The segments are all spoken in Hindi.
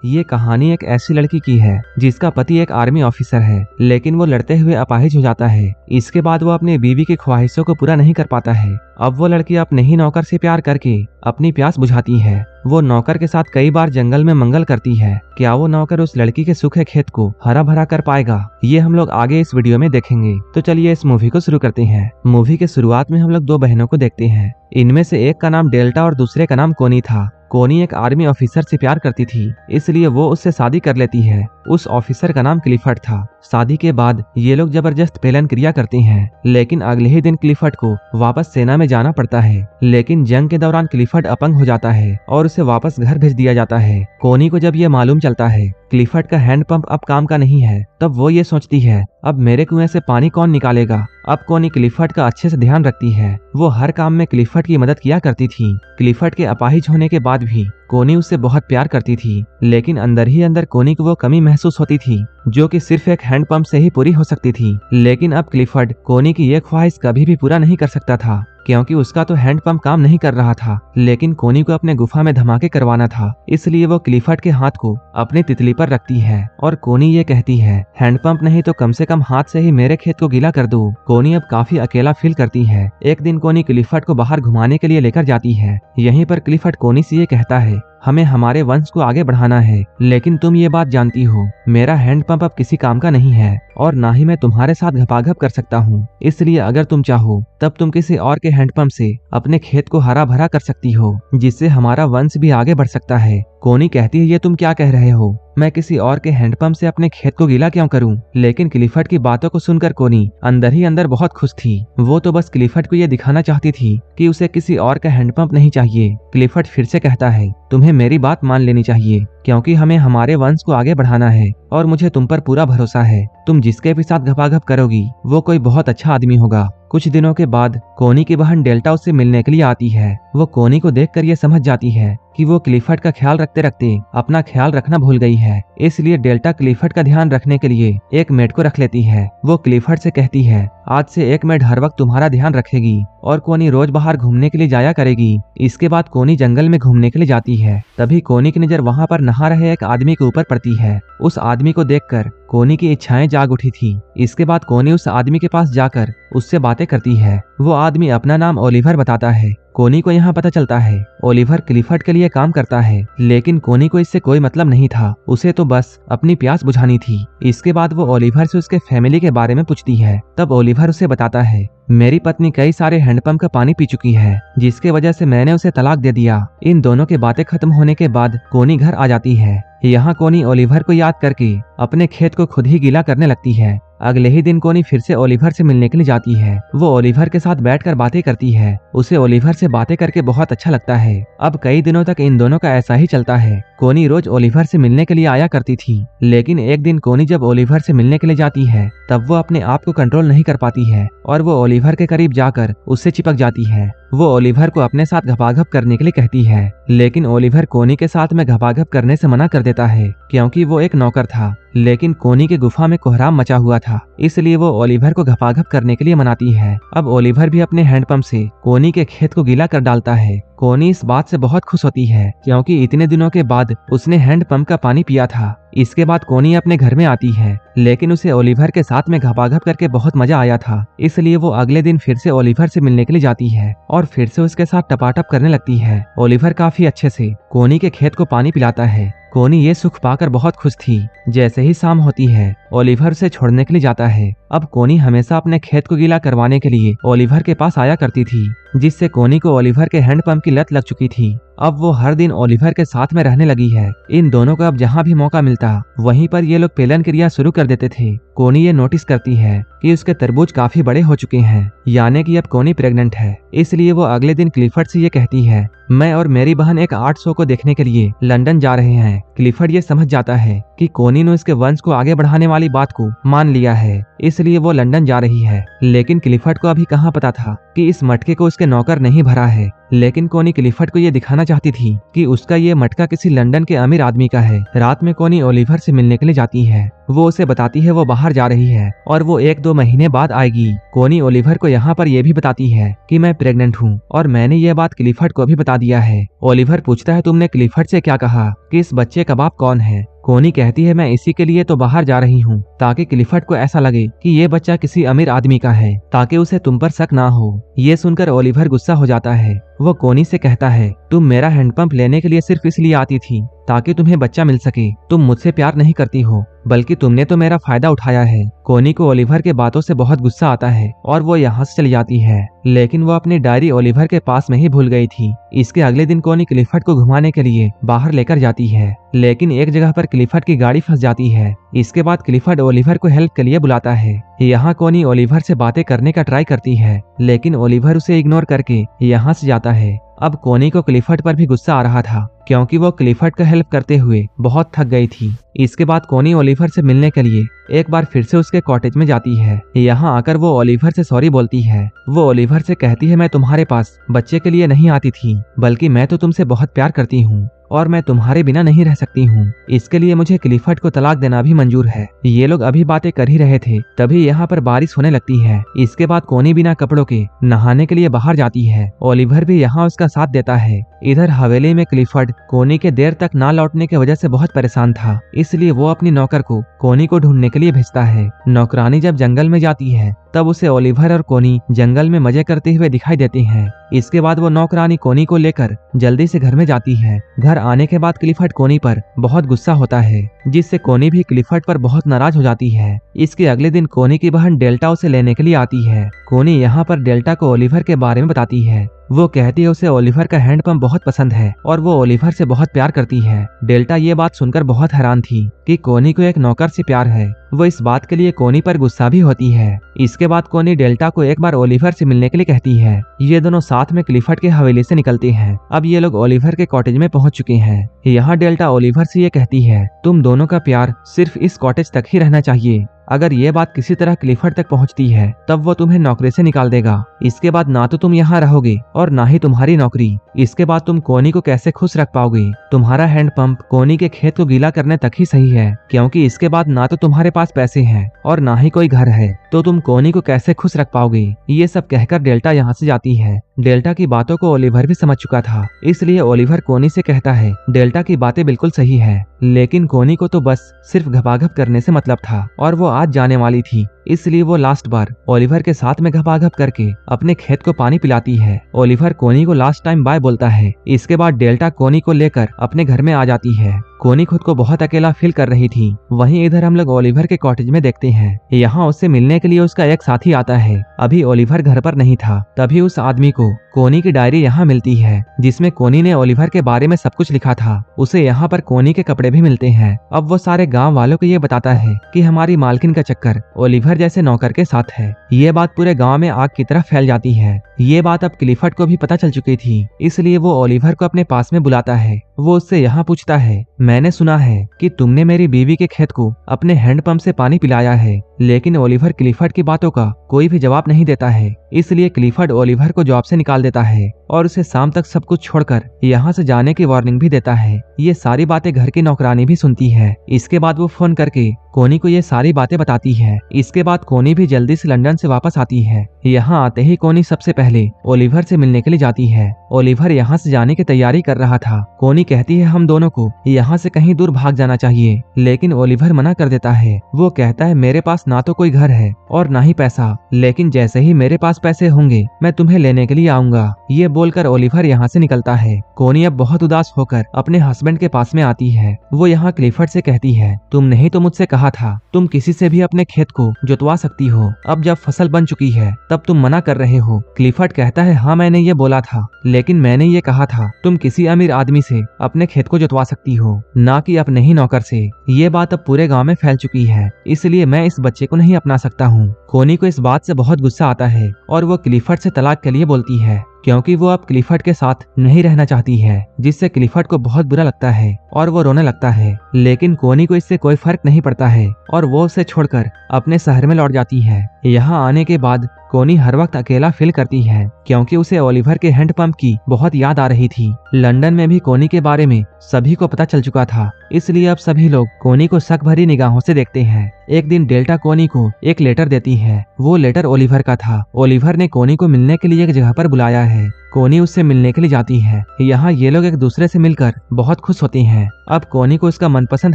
ये कहानी एक ऐसी लड़की की है जिसका पति एक आर्मी ऑफिसर है, लेकिन वो लड़ते हुए अपाहिज हो जाता है। इसके बाद वो अपनी बीवी की ख्वाहिशों को पूरा नहीं कर पाता है। अब वो लड़की अपने ही नौकर से प्यार करके अपनी प्यास बुझाती है। वो नौकर के साथ कई बार जंगल में मंगल करती है। क्या वो नौकर उस लड़की के सूखे खेत को हरा भरा कर पाएगा, ये हम लोग आगे इस वीडियो में देखेंगे। तो चलिए इस मूवी को शुरू करते हैं। मूवी के शुरुआत में हम लोग दो बहनों को देखते हैं। इनमें से एक का नाम डेल्टा और दूसरे का नाम कोनी था। कोनी एक आर्मी ऑफिसर से प्यार करती थी, इसलिए वो उससे शादी कर लेती है। उस ऑफिसर का नाम क्लिफर्ड था। शादी के बाद ये लोग जबरदस्त पेलन क्रिया करते हैं, लेकिन अगले ही दिन क्लिफर्ड को वापस सेना में जाना पड़ता है। लेकिन जंग के दौरान क्लिफर्ड अपंग हो जाता है और उसे वापस घर भेज दिया जाता है। कोनी को जब ये मालूम चलता है क्लिफर्ड का हैंडपंप अब काम का नहीं है, तब वो ये सोचती है अब मेरे कुएं से पानी कौन निकालेगा। अब कोनी क्लिफर्ड का अच्छे से ध्यान रखती है। वो हर काम में क्लिफर्ड की मदद किया करती थी। क्लिफर्ड के अपाहिज होने के बाद भी कोनी उससे बहुत प्यार करती थी, लेकिन अंदर ही अंदर कोनी को वो कमी महसूस होती थी जो कि सिर्फ एक हैंडपंप से ही पूरी हो सकती थी। लेकिन अब क्लिफर्ड कोनी की ये ख्वाहिश कभी भी पूरा नहीं कर सकता था, क्योंकि उसका तो हैंडपंप काम नहीं कर रहा था। लेकिन कोनी को अपने गुफा में धमाके करवाना था, इसलिए वो क्लिफर्ड के हाथ को अपनी तितली पर रखती है और कोनी ये कहती है हैंडपंप नहीं तो कम से कम हाथ से ही मेरे खेत को गीला कर दो। कोनी अब काफी अकेला फील करती है। एक दिन कोनी क्लिफर्ड को बाहर घुमाने के लिए लेकर जाती है। यहीं पर क्लिफर्ड कोनी से ये कहता है हमें हमारे वंश को आगे बढ़ाना है, लेकिन तुम ये बात जानती हो मेरा हैंडपंप अब किसी काम का नहीं है और ना ही मैं तुम्हारे साथ घपाघप कर सकता हूँ। इसलिए अगर तुम चाहो तब तुम किसी और के हैंडपंप से अपने खेत को हरा भरा कर सकती हो, जिससे हमारा वंश भी आगे बढ़ सकता है। कोनी कहती है ये तुम क्या कह रहे हो, मैं किसी और के हैंडपंप से अपने खेत को गीला क्यों करूं। लेकिन क्लिफर्ड की बातों को सुनकर कोनी अंदर ही अंदर बहुत खुश थी। वो तो बस क्लिफर्ड को ये दिखाना चाहती थी कि उसे किसी और का हैंडपंप नहीं चाहिए। क्लिफर्ड फिर से कहता है तुम्हें मेरी बात मान लेनी चाहिए, क्योंकि हमें हमारे वंश को आगे बढ़ाना है और मुझे तुम पर पूरा भरोसा है। तुम जिसके भी साथ घपाघप करोगी वो कोई बहुत अच्छा आदमी होगा। कुछ दिनों के बाद कोनी की बहन डेल्टा उससे मिलने के लिए आती है। वो कोनी को देखकर ये समझ जाती है कि वो क्लिफर्ड का ख्याल रखते रखते अपना ख्याल रखना भूल गई है। इसलिए डेल्टा क्लिफर्ड का ध्यान रखने के लिए एक मेड को रख लेती है। वो क्लिफर्ड से कहती है आज से एक मेड हर वक्त तुम्हारा ध्यान रखेगी और कोनी रोज बाहर घूमने के लिए जाया करेगी। इसके बाद कोनी जंगल में घूमने के लिए जाती है। तभी कोनी की नजर वहाँ पर नहा रहे एक आदमी के ऊपर पड़ती है। उस आदमी को देखकर कोनी की इच्छाएं जाग उठी थी। इसके बाद कोनी उस आदमी के पास जाकर उससे बातें करती है। वो आदमी अपना नाम ओलिवर बताता है। कोनी को यहाँ पता चलता है ओलिवर क्लिफर्ड के लिए काम करता है, लेकिन कोनी को इससे कोई मतलब नहीं था। उसे तो बस अपनी प्यास बुझानी थी। इसके बाद वो ओलिवर से उसके फैमिली के बारे में पूछती है। तब ओलिवर उसे बताता है मेरी पत्नी कई सारे हैंडपंप का पानी पी चुकी है, जिसके वजह से मैंने उसे तलाक दे दिया। इन दोनों की बातें खत्म होने के बाद कोनी घर आ जाती है। यहाँ कोनी ओलिवर को याद करके अपने खेत को खुद ही गीला करने लगती है। अगले ही दिन कोनी फिर से ओलिवर से मिलने के लिए जाती है। वो ओलिवर के साथ बैठकर बातें करती है। उसे ओलिवर से बातें करके बहुत अच्छा लगता है। अब कई दिनों तक इन दोनों का ऐसा ही चलता है। कोनी रोज ओलिवर से मिलने के लिए आया करती थी, लेकिन एक दिन कोनी जब ओलिवर से मिलने के लिए जाती है तब वो अपने आप को कंट्रोल नहीं कर पाती है और वो ओलिवर के करीब जाकर उससे चिपक जाती है। वो ओलिवर को अपने साथ घपाघप करने के लिए कहती है, लेकिन ओलिवर कोनी के साथ में घपाघप करने से मना कर देता है, क्योंकि वो एक नौकर था। लेकिन कोनी के गुफा में कोहराम मचा हुआ था, इसलिए वो ओलिवर को घपाघप करने के लिए मनाती है। अब ओलिवर भी अपने हैंडपंप से कोनी के खेत को गीला कर डालता है। कोनी इस बात से बहुत खुश होती है, क्योंकि इतने दिनों के बाद उसने हैंडपंप का पानी पिया था। इसके बाद कोनी अपने घर में आती है, लेकिन उसे ओलिवर के साथ में घपाघप करके बहुत मजा आया था। इसलिए वो अगले दिन फिर से ओलिवर से मिलने के लिए जाती है और फिर से उसके साथ टपाटप करने लगती है। ओलिवर काफी अच्छे से कोनी के खेत को पानी पिलाता है। कोनी ये सुख पाकर बहुत खुश थी। जैसे ही शाम होती है ओलिवर से छोड़ने के लिए जाता है। अब कोनी हमेशा अपने खेत को गीला करवाने के लिए ओलिवर के पास आया करती थी, जिससे कोनी को ओलिवर के हैंडपंप की लत लग चुकी थी। अब वो हर दिन ओलिवर के साथ में रहने लगी है। इन दोनों को अब जहाँ भी मौका मिलता वहीं पर ये लोग पेलन क्रिया शुरू कर देते थे। कोनी ये नोटिस करती है कि उसके तरबूज काफी बड़े हो चुके हैं, यानी कि अब कोनी प्रेग्नेंट है। इसलिए वो अगले दिन क्लिफर्ड से ये कहती है मैं और मेरी बहन एक आर्ट शो को देखने के लिए लंदन जा रहे हैं। क्लिफर्ड ये समझ जाता है कि कोनी ने उसके वंश को आगे बढ़ाने वाली वाली बात को मान लिया है, इसलिए वो लंदन जा रही है। लेकिन क्लिफर्ड को अभी कहाँ पता था कि इस मटके को उसके नौकर नहीं भरा है। लेकिन कोनी क्लिफर्ड को ये दिखाना चाहती थी कि उसका ये मटका किसी लंदन के अमीर आदमी का है। रात में कोनी ओलिवर से मिलने के लिए जाती है। वो उसे बताती है वो बाहर जा रही है और वो 1-2 महीने बाद आएगी। कोनी ओलिवर को यहाँ पर यह भी बताती है कि मैं प्रेग्नेंट हूँ और मैंने ये बात क्लिफर्ड को भी बता दिया है। ओलिवर पूछता है तुमने क्लिफर्ड से क्या कहा कि इस बच्चे का बाप कौन है। कोनी कहती है मैं इसी के लिए तो बाहर जा रही हूँ ताकि क्लिफर्ड को ऐसा लगे कि ये बच्चा किसी अमीर आदमी का है, ताकि उसे तुम पर शक ना हो। ये सुनकर ओलिवर गुस्सा हो जाता है। वो कोनी से कहता है तुम मेरा हैंडपंप लेने के लिए सिर्फ इसलिए आती थी ताकि तुम्हें बच्चा मिल सके। तुम मुझसे प्यार नहीं करती हो, बल्कि तुमने तो मेरा फायदा उठाया है। कोनी को ओलिवर के बातों से बहुत गुस्सा आता है और वो यहाँ से चली जाती है। लेकिन वो अपनी डायरी ओलिवर के पास में ही भूल गई थी। इसके अगले दिन कोनी क्लिफर्ड को घुमाने के लिए बाहर लेकर जाती है, लेकिन एक जगह पर क्लिफर्ड की गाड़ी फंस जाती है। इसके बाद क्लिफर्ड ओलिवर को हेल्प के लिए बुलाता है। यहाँ कोनी ओलिवर से बातें करने का ट्राई करती है, लेकिन ओलिवर उसे इग्नोर करके यहाँ से जाता है। अब कोनी को क्लिफर्ड पर भी गुस्सा आ रहा था, क्योंकि वो क्लिफर्ड का हेल्प करते हुए बहुत थक गई थी। इसके बाद कोनी ओलिवर से मिलने के लिए एक बार फिर से उसके कॉटेज में जाती है। यहाँ आकर वो ओलिवर से सॉरी बोलती है। वो ओलिवर से कहती है मैं तुम्हारे पास बच्चे के लिए नहीं आती थी, बल्कि मैं तो तुमसे बहुत प्यार करती हूँ और मैं तुम्हारे बिना नहीं रह सकती हूँ। इसके लिए मुझे क्लिफर्ड को तलाक देना भी मंजूर है। ये लोग अभी बातें कर ही रहे थे, तभी यहाँ पर बारिश होने लगती है। इसके बाद कोनी बिना कपड़ों के नहाने के लिए बाहर जाती है। ओलिवर भी यहाँ उसका साथ देता है। इधर हवेली में क्लिफर्ड कोनी के देर तक ना लौटने की वजह से बहुत परेशान था, इसलिए वो अपनी नौकर को कोनी को ढूंढने के लिए भेजता है। नौकरानी जब जंगल में जाती है तब उसे ओलिवर और कोनी जंगल में मजे करते हुए दिखाई देते हैं। इसके बाद वो नौकरानी कोनी को लेकर जल्दी से घर में जाती है। घर आने के बाद क्लिफर्ड कोनी पर बहुत गुस्सा होता है, जिससे कोनी भी क्लिफर्ड पर बहुत नाराज हो जाती है। इसके अगले दिन कोनी की बहन डेल्टा उसे लेने के लिए आती है। कोनी यहाँ पर डेल्टा को ओलिवर के बारे में बताती है। वो कहती है उसे ओलिवर का हैंडपंप बहुत पसंद है और वो ओलिवर से बहुत प्यार करती है। डेल्टा ये बात सुनकर बहुत हैरान थी कि कोनी को एक नौकर से प्यार है। वो इस बात के लिए कोनी पर गुस्सा भी होती है। इसके बाद कोनी डेल्टा को एक बार ओलिवर से मिलने के लिए कहती है। ये दोनों साथ में क्लिफर्ड के हवेली से निकलते हैं। अब ये लोग ओलिवर के कॉटेज में पहुंच चुके हैं। यहाँ डेल्टा ओलिवर से ये कहती है तुम दोनों का प्यार सिर्फ इस कॉटेज तक ही रहना चाहिए। अगर ये बात किसी तरह क्लिफर्ड तक पहुंचती है तब वो तुम्हें नौकरी से निकाल देगा। इसके बाद ना तो तुम यहाँ रहोगे और ना ही तुम्हारी नौकरी। इसके बाद तुम कोनी को कैसे खुश रख पाओगे? तुम्हारा हैंडपंप कोनी के खेत को गीला करने तक ही सही है, क्योंकि इसके बाद ना तो तुम्हारे पास पैसे हैं और ना ही कोई घर है, तो तुम कोनी को कैसे खुश रख पाओगे? ये सब कहकर डेल्टा यहाँ से जाती है। डेल्टा की बातों को ओलिवर भी समझ चुका था, इसलिए ओलिवर कोनी से कहता है डेल्टा की बातें बिल्कुल सही है, लेकिन कोनी को तो बस सिर्फ घपाघप करने से मतलब था और वो आज जाने वाली थी। इसलिए वो लास्ट बार ओलिवर के साथ में घपाघप करके अपने खेत को पानी पिलाती है। ओलिवर कोनी को लास्ट टाइम बाय बोलता है। इसके बाद डेल्टा कोनी को लेकर अपने घर में आ जाती है। कोनी खुद को बहुत अकेला फील कर रही थी। वहीं इधर हम लोग ओलिवर के कॉटेज में देखते हैं। यहाँ उससे मिलने के लिए उसका एक साथी आता है। अभी ओलिवर घर पर नहीं था, तभी उस आदमी को कोनी की डायरी यहाँ मिलती है, जिसमें कोनी ने ओलिवर के बारे में सब कुछ लिखा था। उसे यहाँ पर कोनी के कपड़े भी मिलते हैं। अब वो सारे गाँव वालों को ये बताता है कि हमारी मालकिन का चक्कर ओलिवर जैसे नौकर के साथ है। ये बात पूरे गाँव में आग की तरह फैल जाती है। ये बात अब क्लिफर्ड को भी पता चल चुकी थी, इसलिए वो ओलिवर को अपने पास में बुलाता है। वो उससे यहाँ पूछता है मैंने सुना है कि तुमने मेरी बीवी के खेत को अपने हैंडपंप से पानी पिलाया है, लेकिन ओलिवर क्लिफर्ड की बातों का कोई भी जवाब नहीं देता है। इसलिए क्लिफर्ड ओलिवर को जॉब से निकाल देता है और उसे शाम तक सब कुछ छोड़कर यहाँ से जाने की वार्निंग भी देता है। ये सारी बातें घर की नौकरानी भी सुनती है। इसके बाद वो फोन करके कोनी को ये सारी बातें बताती है। इसके बाद कोनी भी जल्दी से लंदन से वापस आती है। यहाँ आते ही कोनी सबसे पहले ओलिवर से मिलने के लिए जाती है। ओलिवर यहाँ से जाने की तैयारी कर रहा था। कोनी कहती है हम दोनों को यहाँ से कहीं दूर भाग जाना चाहिए, लेकिन ओलिवर मना कर देता है। वो कहता है मेरे पास ना तो कोई घर है और ना ही पैसा, लेकिन जैसे ही मेरे पास पैसे होंगे मैं तुम्हें लेने के लिए आऊंगा। ये बोलकर ओलिवर यहाँ से निकलता है। कोनी अब बहुत उदास होकर अपने हस्बैंड के पास में आती है। वो यहाँ क्लिफर्ड से कहती है तुमने ही तो मुझसे कहा था तुम किसी से भी अपने खेत को जुतवा सकती हो, अब जब फसल बन चुकी है तब तुम मना कर रहे हो। क्लिफर्ड कहता है हाँ मैंने ये बोला था, लेकिन मैंने ये कहा था तुम किसी अमीर आदमी से अपने खेत को जुतवा सकती हो, ना कि अपने ही नौकर से। ये बात अब पूरे गांव में फैल चुकी है, इसलिए मैं इस बच्चे को नहीं अपना सकता हूँ। कोनी को इस बात से बहुत गुस्सा आता है और वो क्लिफर्ड से तलाक के लिए बोलती है। क्योंकि वो अब क्लिफर्ड के साथ नहीं रहना चाहती है, जिससे क्लिफर्ड को बहुत बुरा लगता है और वो रोने लगता है। लेकिन कोनी को इससे कोई फर्क नहीं पड़ता है और वो उसे छोड़कर अपने शहर में लौट जाती है। यहाँ आने के बाद कोनी हर वक्त अकेला फील करती है, क्योंकि उसे ओलिवर के हैंडपंप की बहुत याद आ रही थी। लंदन में भी कोनी के बारे में सभी को पता चल चुका था, इसलिए अब सभी लोग कोनी को शक भरी निगाहों से देखते हैं। एक दिन डेल्टा कोनी को एक लेटर देती है। वो लेटर ओलिवर का था। ओलिवर ने कोनी को मिलने के लिए एक जगह पर बुलाया है। कोनी उससे मिलने के लिए जाती है। यहाँ ये लोग एक दूसरे से मिलकर बहुत खुश होते हैं। अब कोनी को उसका मनपसंद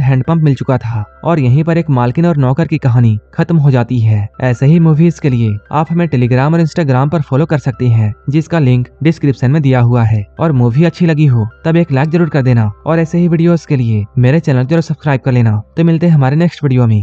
हैंडपंप मिल चुका था और यहीं पर एक मालकिन और नौकर की कहानी खत्म हो जाती है। ऐसे ही मूवीज के लिए आप हमें टेलीग्राम और इंस्टाग्राम पर फॉलो कर सकते हैं, जिसका लिंक डिस्क्रिप्शन में दिया हुआ है। और मूवी अच्छी लगी हो तब एक लाइक जरूर कर देना और ऐसे ही वीडियोस के लिए मेरे चैनल को सब्सक्राइब कर लेना। तो मिलते हैं हमारे नेक्स्ट वीडियो में।